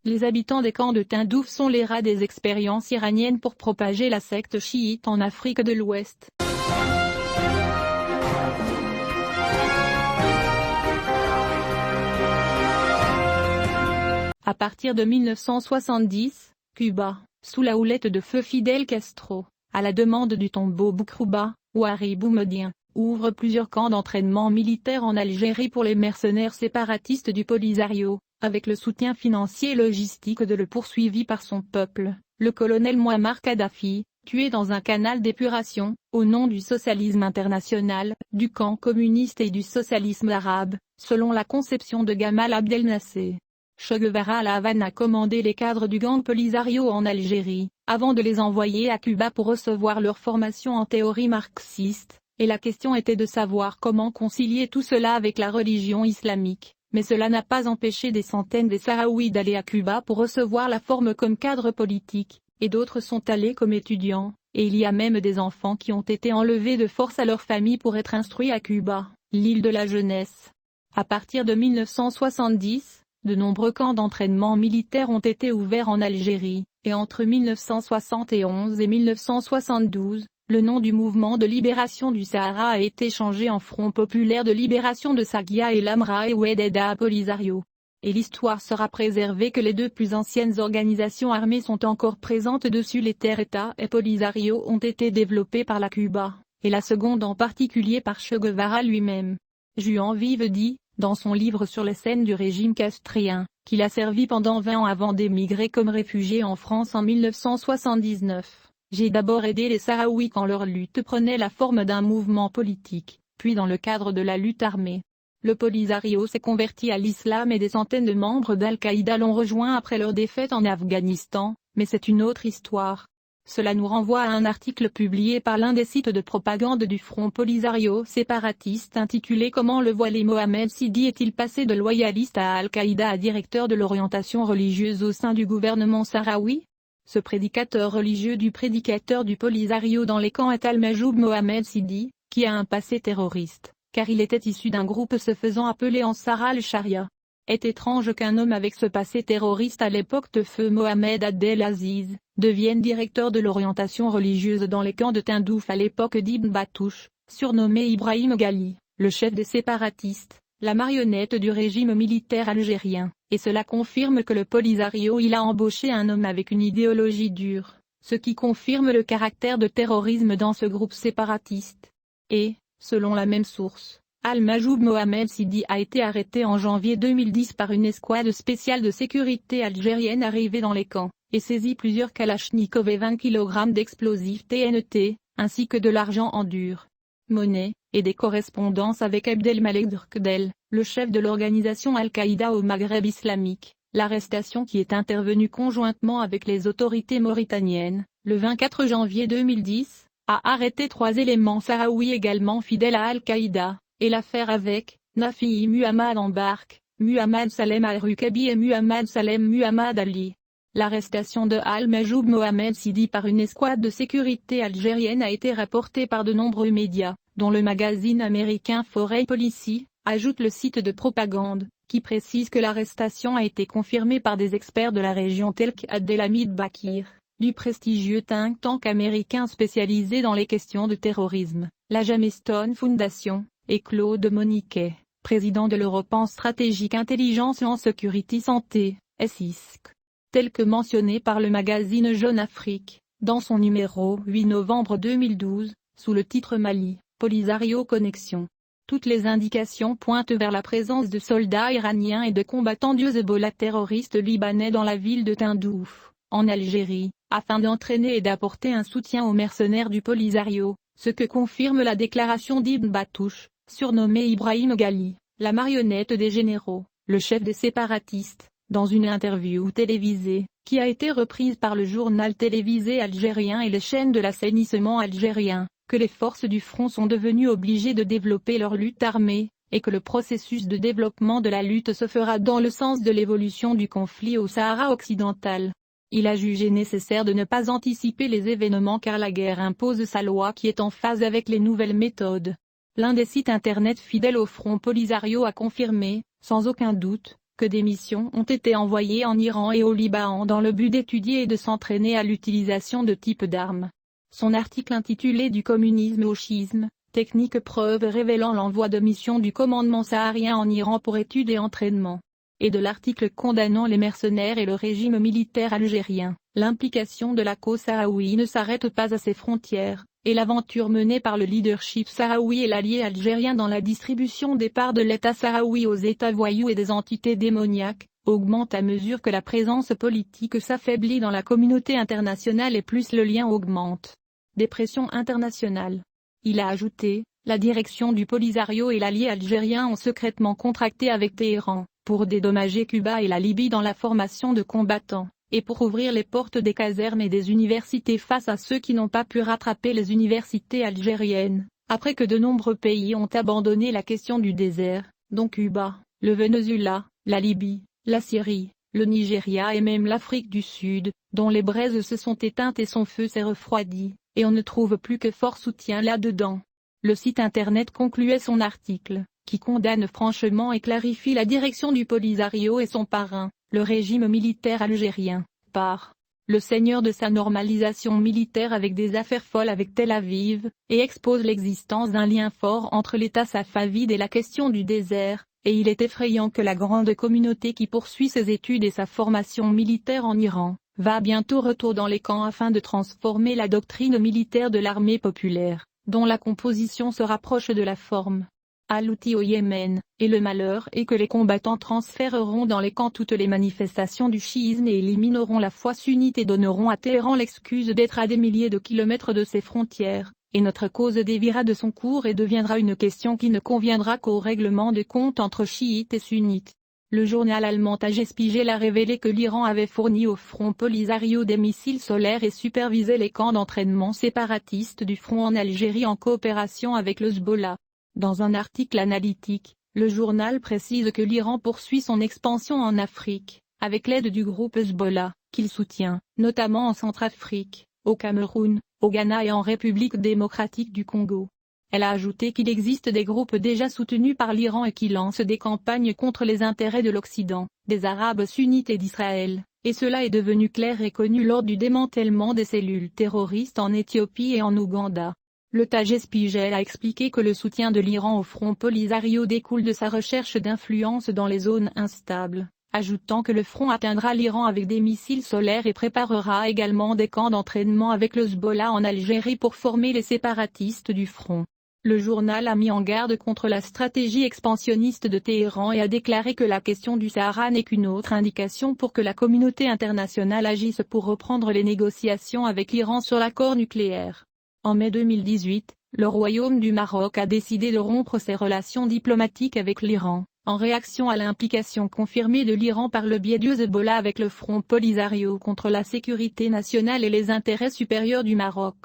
Les habitants des camps de Tindouf sont les rats des expériences iraniennes pour propager la secte chiite en Afrique de l'Ouest. À partir de 1970, Cuba, sous la houlette de feu Fidel Castro, à la demande du tombeau Boukrouba, Ouari Boumediene, ouvre plusieurs camps d'entraînement militaire en Algérie pour les mercenaires séparatistes du Polisario, avec le soutien financier et logistique de le poursuivi par son peuple, le colonel Mouammar Kadhafi, tué dans un canal d'épuration, au nom du socialisme international, du camp communiste et du socialisme arabe, selon la conception de Gamal Abdel Nasser. Che Guevara à La Havane a commandé les cadres du gang Polisario en Algérie, avant de les envoyer à Cuba pour recevoir leur formation en théorie marxiste, et la question était de savoir comment concilier tout cela avec la religion islamique, mais cela n'a pas empêché des centaines de Sahraouis d'aller à Cuba pour recevoir la forme comme cadre politique, et d'autres sont allés comme étudiants, et il y a même des enfants qui ont été enlevés de force à leur famille pour être instruits à Cuba, l'île de la jeunesse. À partir de 1970, de nombreux camps d'entraînement militaire ont été ouverts en Algérie, et entre 1971 et 1972, le nom du mouvement de libération du Sahara a été changé en Front populaire de libération de Sagia et l'Amra et Ouededa Polisario. Et l'histoire sera préservée que les deux plus anciennes organisations armées sont encore présentes dessus. Les terres-États et Polisario ont été développés par la Cuba, et la seconde en particulier par Che Guevara lui-même. Juan Vive dit, dans son livre sur les scènes du régime castrien, qu'il a servi pendant 20 ans avant d'émigrer comme réfugié en France en 1979. J'ai d'abord aidé les Sahraouis quand leur lutte prenait la forme d'un mouvement politique, puis dans le cadre de la lutte armée. Le Polisario s'est converti à l'islam et des centaines de membres d'Al-Qaïda l'ont rejoint après leur défaite en Afghanistan, mais c'est une autre histoire. Cela nous renvoie à un article publié par l'un des sites de propagande du Front Polisario séparatiste intitulé « Comment le voilé Mohamed Sidi est-il passé de loyaliste à Al-Qaïda à directeur de l'orientation religieuse au sein du gouvernement sahraoui ?» Ce prédicateur religieux du prédicateur du Polisario dans les camps est Al-Majoub Mohamed Sidi, qui a un passé terroriste, car il était issu d'un groupe se faisant appeler Ansar al-Sharia. Est étrange qu'un homme avec ce passé terroriste à l'époque de feu Mohamed Abdelaziz, devienne directeur de l'orientation religieuse dans les camps de Tindouf à l'époque d'Ibn Batouche, surnommé Ibrahim Ghali, le chef des séparatistes, la marionnette du régime militaire algérien, et cela confirme que le Polisario il a embauché un homme avec une idéologie dure, ce qui confirme le caractère de terrorisme dans ce groupe séparatiste. Et, selon la même source, Al-Majoub Mohamed Sidi a été arrêté en janvier 2010 par une escouade spéciale de sécurité algérienne arrivée dans les camps, et saisit plusieurs kalachnikovs et 20 kg d'explosifs TNT, ainsi que de l'argent en dur monnaie, et des correspondances avec Abdelmalek Drkdel, le chef de l'organisation Al-Qaïda au Maghreb islamique. L'arrestation qui est intervenue conjointement avec les autorités mauritaniennes, le 24 janvier 2010, a arrêté 3 éléments sahraouis également fidèles à Al-Qaïda, et l'affaire avec Nafi Muhammad Embark, Muhammad Salem Al-Rukabi et Muhammad Salem Muhammad Ali. L'arrestation de Al-Majoub Mohamed Sidi par une escouade de sécurité algérienne a été rapportée par de nombreux médias, dont le magazine américain Foreign Policy, ajoute le site de propagande, qui précise que l'arrestation a été confirmée par des experts de la région tels qu'Abdelhamid Bakir, du prestigieux think tank américain spécialisé dans les questions de terrorisme, la Jamestone Foundation, et Claude Moniquet, président de l'European Strategic Intelligence and Security Santé, SISC. Tel que mentionné par le magazine Jeune Afrique, dans son numéro 8 novembre 2012, sous le titre Mali, Polisario Connexion. Toutes les indications pointent vers la présence de soldats iraniens et de combattants du Hezbollah terroristes libanais dans la ville de Tindouf, en Algérie, afin d'entraîner et d'apporter un soutien aux mercenaires du Polisario, ce que confirme la déclaration d'Ibn Batouche, surnommé Ibrahim Ghali, la marionnette des généraux, le chef des séparatistes, dans une interview télévisée, qui a été reprise par le journal télévisé algérien et les chaînes de l'assainissement algérien, que les forces du front sont devenues obligées de développer leur lutte armée, et que le processus de développement de la lutte se fera dans le sens de l'évolution du conflit au Sahara occidental. Il a jugé nécessaire de ne pas anticiper les événements car la guerre impose sa loi qui est en phase avec les nouvelles méthodes. L'un des sites internet fidèles au Front Polisario a confirmé, sans aucun doute, que des missions ont été envoyées en Iran et au Liban dans le but d'étudier et de s'entraîner à l'utilisation de types d'armes. Son article intitulé Du communisme au chiisme, technique preuve révélant l'envoi de missions du commandement saharien en Iran pour études et entraînement. Et de l'article condamnant les mercenaires et le régime militaire algérien, l'implication de la cause sahraoui ne s'arrête pas à ses frontières, et l'aventure menée par le leadership sahraoui et l'allié algérien dans la distribution des parts de l'État sahraoui aux États voyous et des entités démoniaques, augmente à mesure que la présence politique s'affaiblit dans la communauté internationale et plus le lien augmente. Dépression internationale. Il a ajouté, la direction du Polisario et l'allié algérien ont secrètement contracté avec Téhéran, pour dédommager Cuba et la Libye dans la formation de combattants, et pour ouvrir les portes des casernes et des universités face à ceux qui n'ont pas pu rattraper les universités algériennes, après que de nombreux pays ont abandonné la question du désert, dont Cuba, le Venezuela, la Libye, la Syrie, le Nigeria et même l'Afrique du Sud, dont les braises se sont éteintes et son feu s'est refroidi, et on ne trouve plus que fort soutien là-dedans. Le site internet concluait son article, qui condamne franchement et clarifie la direction du Polisario et son parrain, le régime militaire algérien, par le seigneur de sa normalisation militaire avec des affaires folles avec Tel Aviv, et expose l'existence d'un lien fort entre l'État safavide et la question du désert, et il est effrayant que la grande communauté qui poursuit ses études et sa formation militaire en Iran, va bientôt retourner dans les camps afin de transformer la doctrine militaire de l'armée populaire, dont la composition se rapproche de la forme à l'outil au Yémen, et le malheur est que les combattants transféreront dans les camps toutes les manifestations du chiisme et élimineront la foi sunnite et donneront à Téhéran l'excuse d'être à des milliers de kilomètres de ses frontières, et notre cause déviera de son cours et deviendra une question qui ne conviendra qu'au règlement de compte entre chiites et sunnites. Le journal allemand Tagesspiegel a révélé que l'Iran avait fourni au Front Polisario des missiles solaires et supervisé les camps d'entraînement séparatistes du front en Algérie en coopération avec le Hezbollah. Dans un article analytique, le journal précise que l'Iran poursuit son expansion en Afrique, avec l'aide du groupe Hezbollah, qu'il soutient, notamment en Centrafrique, au Cameroun, au Ghana et en République démocratique du Congo. Elle a ajouté qu'il existe des groupes déjà soutenus par l'Iran et qui lancent des campagnes contre les intérêts de l'Occident, des Arabes sunnites et d'Israël, et cela est devenu clair et connu lors du démantèlement des cellules terroristes en Éthiopie et en Ouganda. Le Tagesspiegel a expliqué que le soutien de l'Iran au Front Polisario découle de sa recherche d'influence dans les zones instables, ajoutant que le front atteindra l'Iran avec des missiles solaires et préparera également des camps d'entraînement avec le Hezbollah en Algérie pour former les séparatistes du front. Le journal a mis en garde contre la stratégie expansionniste de Téhéran et a déclaré que la question du Sahara n'est qu'une autre indication pour que la communauté internationale agisse pour reprendre les négociations avec l'Iran sur l'accord nucléaire. En mai 2018, le Royaume du Maroc a décidé de rompre ses relations diplomatiques avec l'Iran, en réaction à l'implication confirmée de l'Iran par le biais du Hezbollah avec le Front Polisario contre la sécurité nationale et les intérêts supérieurs du Maroc.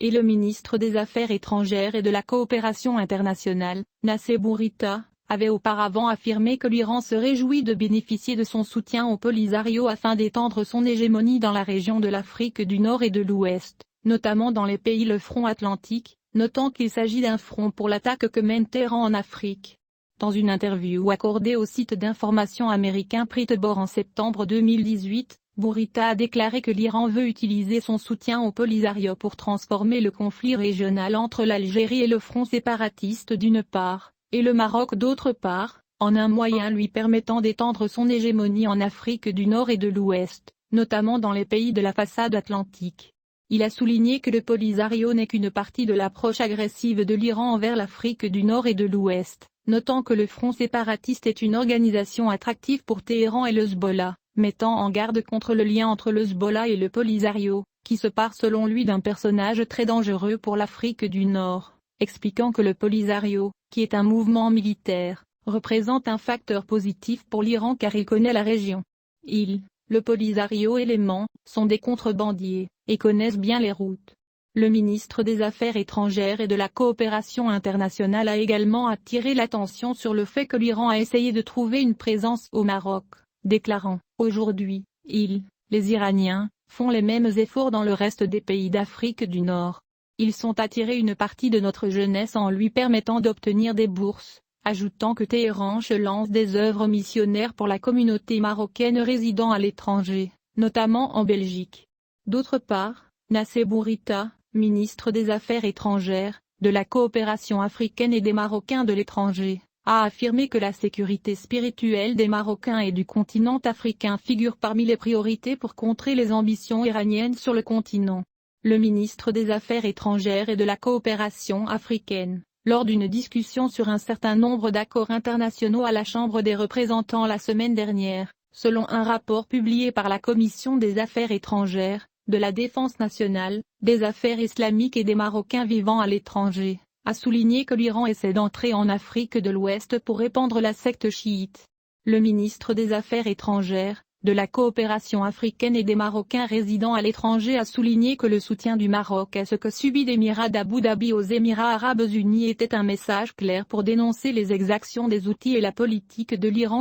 Et le ministre des Affaires étrangères et de la coopération internationale, Nassef Bourita, avait auparavant affirmé que l'Iran se réjouit de bénéficier de son soutien au Polisario afin d'étendre son hégémonie dans la région de l'Afrique du Nord et de l'Ouest, notamment dans les pays le front atlantique, notant qu'il s'agit d'un front pour l'attaque que mène Téhéran en Afrique. Dans une interview accordée au site d'information américain Pritebor en septembre 2018, Bourita a déclaré que l'Iran veut utiliser son soutien au Polisario pour transformer le conflit régional entre l'Algérie et le front séparatiste d'une part, et le Maroc d'autre part, en un moyen lui permettant d'étendre son hégémonie en Afrique du Nord et de l'Ouest, notamment dans les pays de la façade atlantique. Il a souligné que le Polisario n'est qu'une partie de l'approche agressive de l'Iran envers l'Afrique du Nord et de l'Ouest, notant que le Front séparatiste est une organisation attractive pour Téhéran et le Hezbollah, mettant en garde contre le lien entre le Hezbollah et le Polisario, qui se part selon lui d'un personnage très dangereux pour l'Afrique du Nord, expliquant que le Polisario, qui est un mouvement militaire, représente un facteur positif pour l'Iran car il connaît la région. Le Polisario et les MAN, sont des contrebandiers, et connaissent bien les routes. Le ministre des Affaires étrangères et de la coopération internationale a également attiré l'attention sur le fait que l'Iran a essayé de trouver une présence au Maroc, déclarant « Aujourd'hui, les Iraniens, font les mêmes efforts dans le reste des pays d'Afrique du Nord. Ils sont attirés une partie de notre jeunesse en lui permettant d'obtenir des bourses, ajoutant que Téhéran lance des œuvres missionnaires pour la communauté marocaine résidant à l'étranger, notamment en Belgique. D'autre part, Nassé Bourita, ministre des Affaires étrangères, de la coopération africaine et des Marocains de l'étranger, a affirmé que la sécurité spirituelle des Marocains et du continent africain figure parmi les priorités pour contrer les ambitions iraniennes sur le continent. Le ministre des Affaires étrangères et de la coopération africaine, lors d'une discussion sur un certain nombre d'accords internationaux à la Chambre des représentants la semaine dernière, selon un rapport publié par la Commission des Affaires étrangères, de la Défense nationale, des Affaires islamiques et des Marocains vivant à l'étranger, a souligné que l'Iran essaie d'entrer en Afrique de l'Ouest pour répandre la secte chiite. Le ministre des Affaires étrangères, de la coopération africaine et des Marocains résidant à l'étranger a souligné que le soutien du Maroc à ce que subit l'Émirat d'Abu Dhabi aux Émirats arabes unis était un message clair pour dénoncer les exactions des outils et la politique de l'Iran